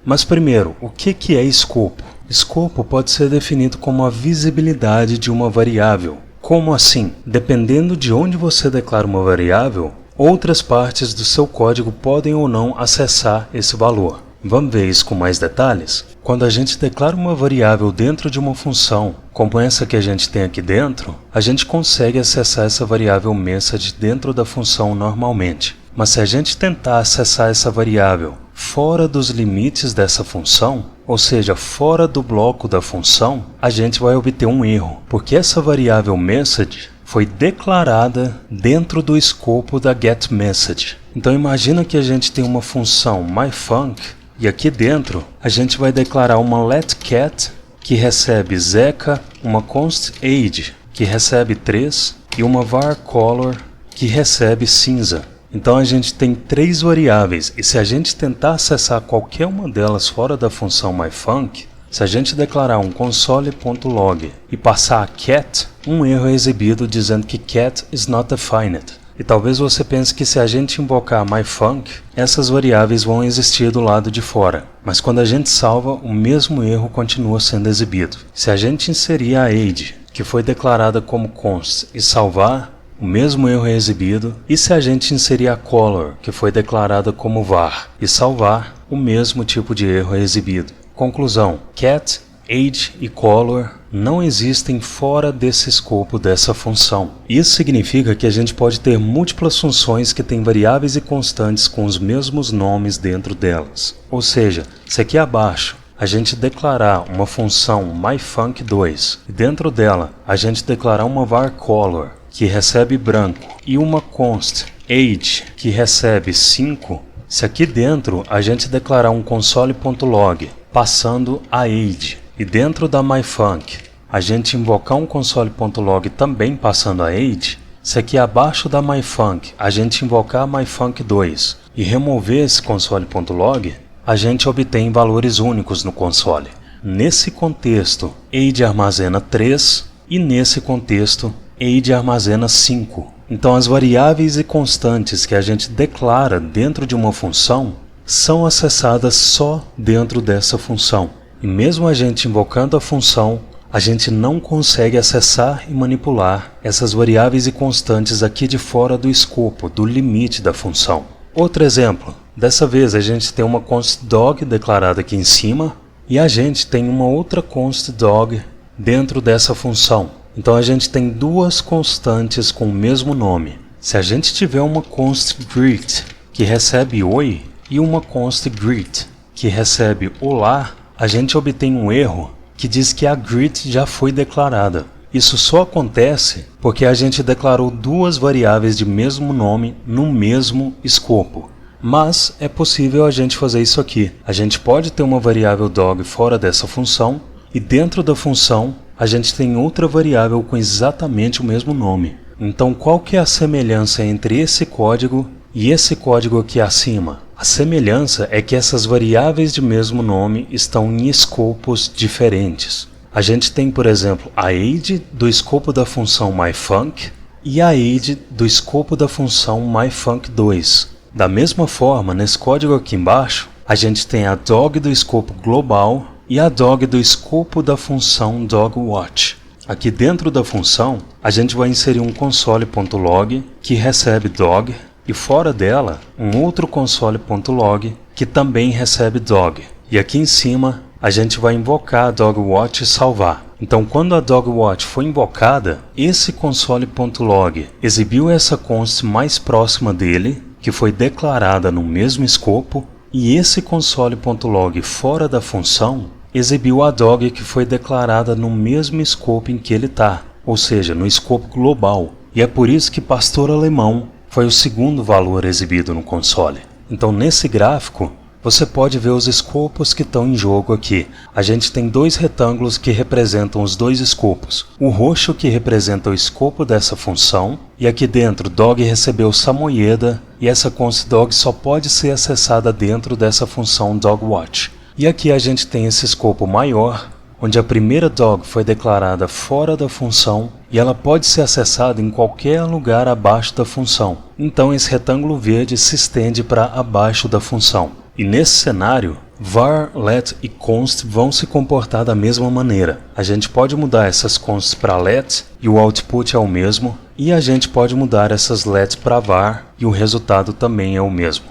Mas primeiro, o que é escopo? Escopo pode ser definido como a visibilidade de uma variável. Como assim? Dependendo de onde você declara uma variável, outras partes do seu código podem ou não acessar esse valor. Vamos ver isso com mais detalhes? Quando a gente declara uma variável dentro de uma função, como essa que a gente tem aqui dentro, a gente consegue acessar essa variável message dentro da função normalmente. Mas se a gente tentar acessar essa variável fora dos limites dessa função, ou seja, fora do bloco da função, a gente vai obter um erro, porque essa variável message foi declarada dentro do escopo da getMessage. Então imagina que a gente tem uma função myfunc e aqui dentro a gente vai declarar uma letCat que recebe Zeca, uma const age que recebe 3 e uma varColor que recebe cinza. Então a gente tem 3 variáveis e se a gente tentar acessar qualquer uma delas fora da função myfunc, se a gente declarar um console.log e passar a cat, um erro é exibido dizendo que cat is not defined. E talvez você pense que se a gente invocar myfunc, essas variáveis vão existir do lado de fora. Mas quando a gente salva, o mesmo erro continua sendo exibido. Se a gente inserir a age, que foi declarada como const, e salvar, o mesmo erro é exibido. E se a gente inserir a color, que foi declarada como var, e salvar, o mesmo tipo de erro é exibido. Conclusão: cat, age e color não existem fora desse escopo dessa função. Isso significa que a gente pode ter múltiplas funções que têm variáveis e constantes com os mesmos nomes dentro delas. Ou seja, se aqui abaixo a gente declarar uma função myfunc2 e dentro dela a gente declarar uma varColor que recebe branco e uma const age que recebe 5, se aqui dentro a gente declarar um console.log passando a age e dentro da myfunc a gente invocar um console.log também passando a age, se aqui abaixo da myfunc a gente invocar a myfunc2 e remover esse console.log, a gente obtém valores únicos no console. Nesse contexto, age armazena 3 e nesse contexto, age armazena 5. Então as variáveis e constantes que a gente declara dentro de uma função são acessadas só dentro dessa função. E mesmo a gente invocando a função, a gente não consegue acessar e manipular essas variáveis e constantes aqui de fora do escopo, do limite da função. Outro exemplo, dessa vez a gente tem uma const dog declarada aqui em cima e a gente tem uma outra const dog dentro dessa função. Então a gente tem duas constantes com o mesmo nome. Se a gente tiver uma const greet que recebe oi e uma const greet que recebe olá, a gente obtém um erro que diz que a greet já foi declarada. Isso só acontece porque a gente declarou duas variáveis de mesmo nome no mesmo escopo. Mas é possível a gente fazer isso aqui. A gente pode ter uma variável dog fora dessa função e dentro da função a gente tem outra variável com exatamente o mesmo nome. Então qual que é a semelhança entre esse código e esse código aqui acima? A semelhança é que essas variáveis de mesmo nome estão em escopos diferentes. A gente tem, por exemplo, a age do escopo da função myfunc e a age do escopo da função myfunc2. Da mesma forma, nesse código aqui embaixo, a gente tem a dog do escopo global e a dog do escopo da função dogWatch. Aqui dentro da função, a gente vai inserir um console.log que recebe dog e fora dela, um outro console.log que também recebe dog. E aqui em cima, a gente vai invocar a dogWatch e salvar. Então, quando a dogWatch foi invocada, esse console.log exibiu essa const mais próxima dele, que foi declarada no mesmo escopo, e esse console.log fora da função exibiu a dog que foi declarada no mesmo escopo em que ele está, ou seja, no escopo global. E é por isso que pastor alemão foi o segundo valor exibido no console. Então nesse gráfico, você pode ver os escopos que estão em jogo aqui. A gente tem dois retângulos que representam os dois escopos. O roxo que representa o escopo dessa função, e aqui dentro dog recebeu samoyeda, e essa const dog só pode ser acessada dentro dessa função dogWatch. E aqui a gente tem esse escopo maior, onde a primeira dog foi declarada fora da função e ela pode ser acessada em qualquer lugar abaixo da função. Então esse retângulo verde se estende para abaixo da função. E nesse cenário, var, let e const vão se comportar da mesma maneira. A gente pode mudar essas consts para let e o output é o mesmo, e a gente pode mudar essas lets para var e o resultado também é o mesmo.